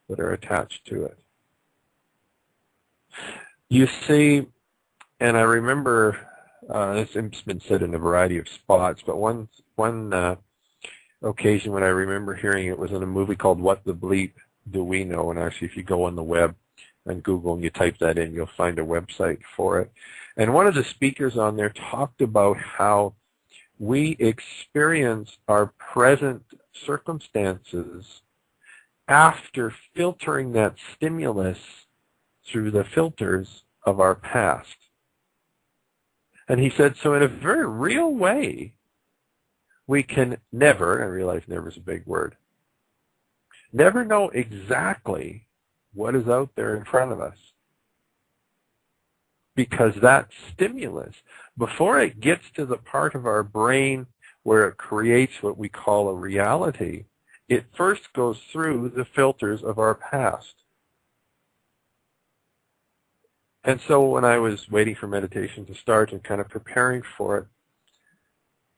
that are attached to it. You see, and I remember, it's been said in a variety of spots, but one occasion when I remember hearing it was in a movie called What the Bleep Do We Know? And actually, if you go on the web and Google and you type that in, you'll find a website for it. And one of the speakers on there talked about how we experience our present circumstances after filtering that stimulus through the filters of our past. And he said, so in a very real way, we can never, I realize never is a big word, never know exactly what is out there in front of us. Because that stimulus, before it gets to the part of our brain where it creates what we call a reality, it first goes through the filters of our past. And so when I was waiting for meditation to start and kind of preparing for it,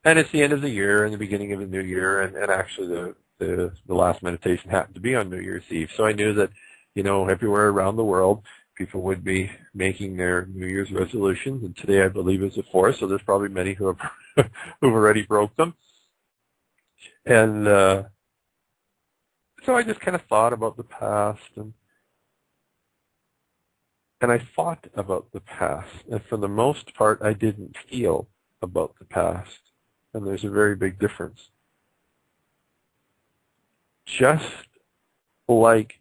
and it's the end of the year and the beginning of the new year, and actually the last meditation happened to be on New Year's Eve, so I knew that, you know, everywhere around the world, people would be making their New Year's resolutions, and today I believe is the 4th, so there's probably many who have who've already broke them. And so I just kind of thought about the past, and I thought about the past, and for the most part, I didn't feel about the past, and there's a very big difference. Just like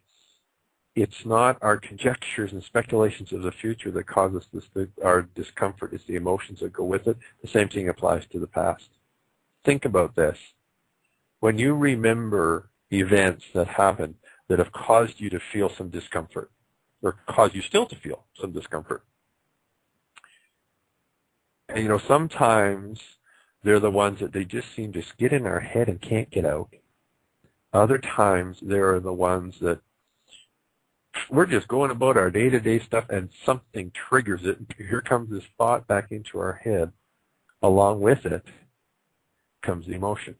it's not our conjectures and speculations of the future that cause us our discomfort, it's the emotions that go with it. The same thing applies to the past. Think about this. When you remember events that happened that have caused you to feel some discomfort, or cause you still to feel some discomfort, and you know, sometimes they're the ones that they just seem to get in our head and can't get out. Other times, there are the ones that we're just going about our day-to-day stuff and something triggers it. Here comes this thought back into our head. Along with it comes the emotion.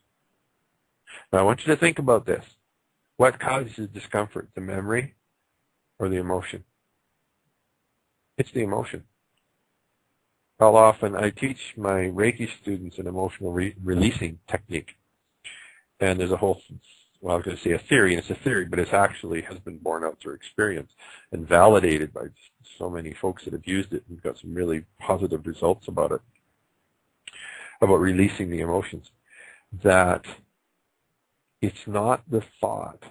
Now, I want you to think about this. What causes discomfort, the memory or the emotion? It's the emotion. How often I teach my Reiki students an emotional releasing technique. And there's a whole, well, I was going to say a theory, and it's a theory, but it actually has been borne out through experience and validated by so many folks that have used it and got some really positive results about it, about releasing the emotions, that it's not the thought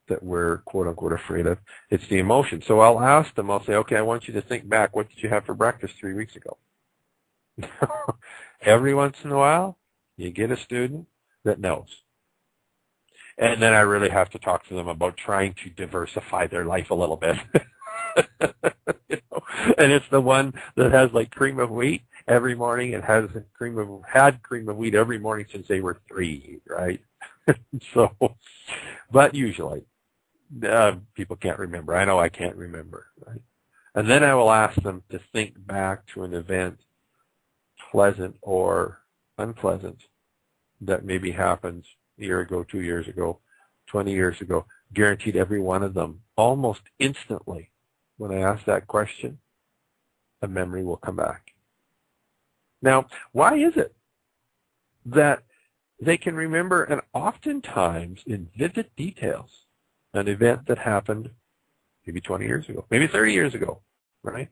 that we're quote-unquote afraid of, it's the emotion. So I'll ask them, I'll say, okay, I want you to think back, what did you have for breakfast 3 weeks ago? Every once in a while, you get a student that knows. And then I really have to talk to them about trying to diversify their life a little bit. You know? And it's the one that has like cream of wheat every morning and had cream of wheat every morning since they were 3, right? So, but usually, people can't remember. I know I can't remember, right? And then I will ask them to think back to an event, pleasant or unpleasant, that maybe happened a year ago, 2 years ago, 20 years ago. Guaranteed every one of them, almost instantly, when I ask that question, a memory will come back. Now, why is it that they can remember, and oftentimes in vivid details, an event that happened maybe 20 years ago, maybe 30 years ago, right?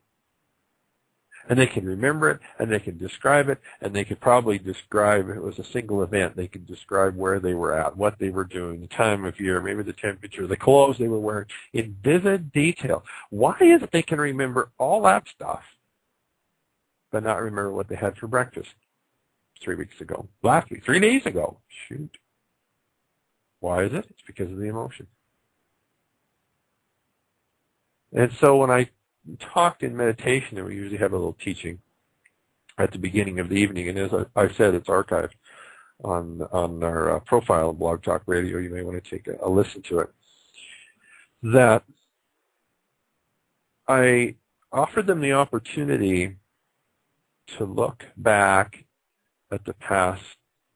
And they can remember it, and they can describe it, and they could probably describe, if it was a single event, they could describe where they were at, what they were doing, the time of year, maybe the temperature, the clothes they were wearing, in vivid detail. Why is it they can remember all that stuff, but not remember what they had for breakfast 3 weeks ago, last week, 3 days ago? Shoot. Why is it? It's because of the emotion. And so when I talked in meditation, and we usually have a little teaching at the beginning of the evening, and as I said, it's archived on our profile of Blog Talk Radio. You may want to take a listen to it. That I offered them the opportunity to look back at the past,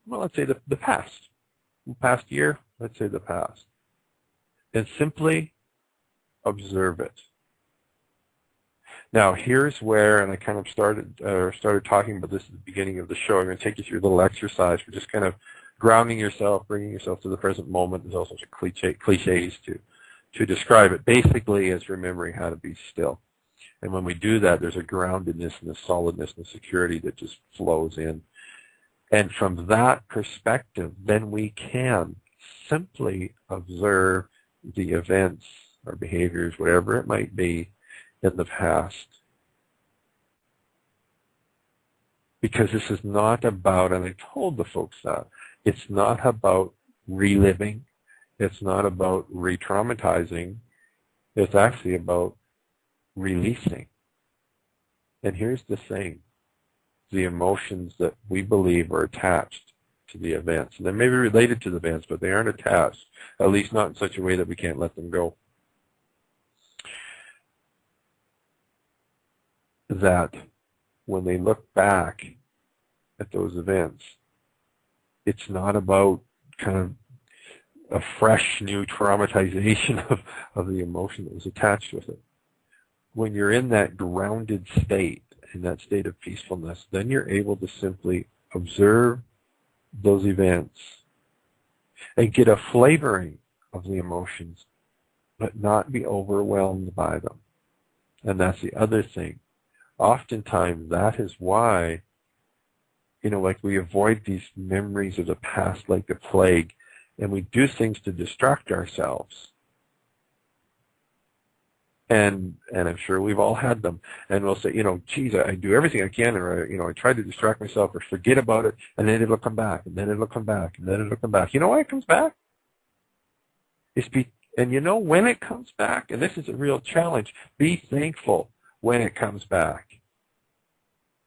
well, let's say the past year, let's say the past, and simply observe it. Now, here's where, and I kind of started talking about this at the beginning of the show. I'm going to take you through a little exercise for just kind of grounding yourself, bringing yourself to the present moment. There's all sorts of cliches to describe it. Basically, it's remembering how to be still. And when we do that, there's a groundedness and a solidness and a security that just flows in. And from that perspective, then we can simply observe the events or behaviors, whatever it might be, in the past. Because this is not about, and I told the folks that, it's not about reliving, it's not about re-traumatizing, it's actually about releasing. And here's the thing, the emotions that we believe are attached to the events, and they may be related to the events, but they aren't attached, at least not in such a way that we can't let them go. That when they look back at those events, it's not about kind of a fresh new traumatization of the emotion that was attached with it. When you're in that grounded state, in that state of peacefulness, then you're able to simply observe those events and get a flavoring of the emotions, but not be overwhelmed by them. And that's the other thing. Oftentimes, that is why, like we avoid these memories of the past like the plague, and we do things to distract ourselves. And I'm sure we've all had them. And we'll say, geez, I do everything I can, or, I try to distract myself or forget about it, and then it'll come back, and then it'll come back, and then it'll come back. You know why it comes back? And when it comes back, and this is a real challenge, be thankful when it comes back.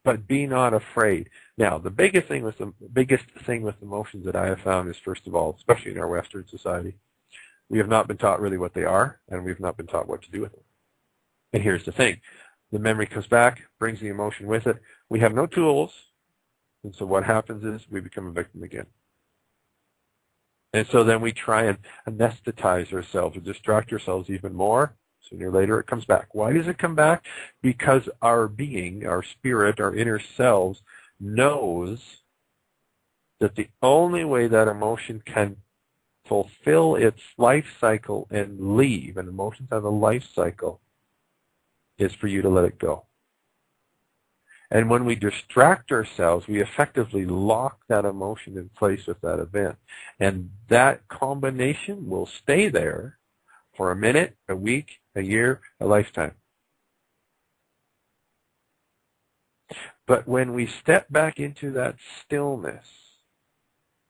But be not afraid. Now, the biggest thing with emotions that I have found is, first of all, especially in our Western society, we have not been taught really what they are, and we've not been taught what to do with them. And here's the thing. The memory comes back, brings the emotion with it. We have no tools, and so what happens is we become a victim again. And so then we try and anesthetize ourselves or distract ourselves even more. Sooner or later it comes back. Why does it come back? Because our being, our spirit, our inner selves knows that the only way that emotion can fulfill its life cycle and leave, and emotions have a life cycle, is for you to let it go. And when we distract ourselves, we effectively lock that emotion in place with that event. And that combination will stay there for a minute, a week, a year, a lifetime. But when we step back into that stillness,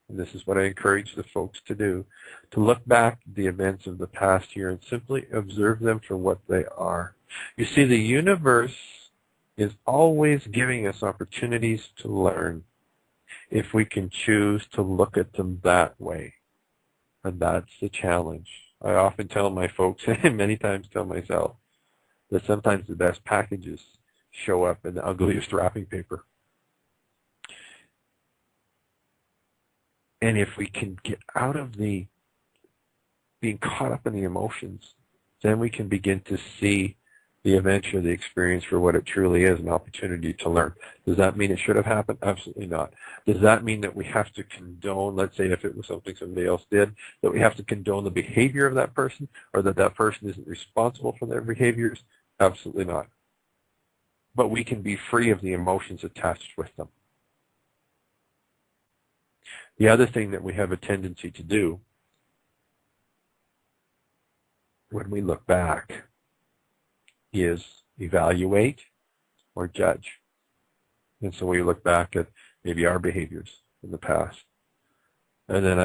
and this is what I encourage the folks to do, to look back at the events of the past year and simply observe them for what they are. You see, the universe is always giving us opportunities to learn if we can choose to look at them that way. And that's the challenge. I often tell my folks, and many times tell myself, that sometimes the best packages show up in the ugliest wrapping paper. And if we can get out of being caught up in the emotions, then we can begin to see the event or the experience for what it truly is, an opportunity to learn. Does that mean it should have happened? Absolutely not. Does that mean that we have to condone, let's say if it was something somebody else did, that we have to condone the behavior of that person, or that that person isn't responsible for their behaviors? Absolutely not. But we can be free of the emotions attached with them. The other thing that we have a tendency to do when we look back is evaluate or judge. And so we look back at maybe our behaviors in the past. And then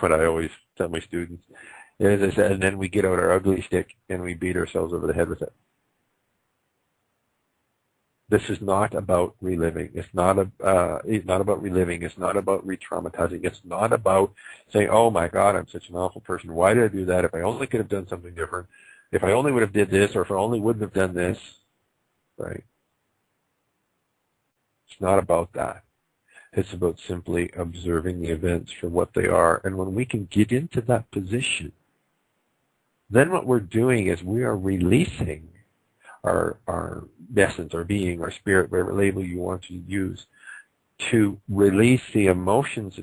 what I always tell my students is, I said, and then we get out our ugly stick and we beat ourselves over the head with it. This is not about reliving. It's not about reliving. It's not about re-traumatizing. It's not about saying, oh my God, I'm such an awful person. Why did I do that? If I only could have done something different. If I only would have did this, or if I only wouldn't have done this, right? It's not about that. It's about simply observing the events for what they are. And when we can get into that position, then what we're doing is we are releasing our essence, our being, our spirit, whatever label you want to use, to release the emotions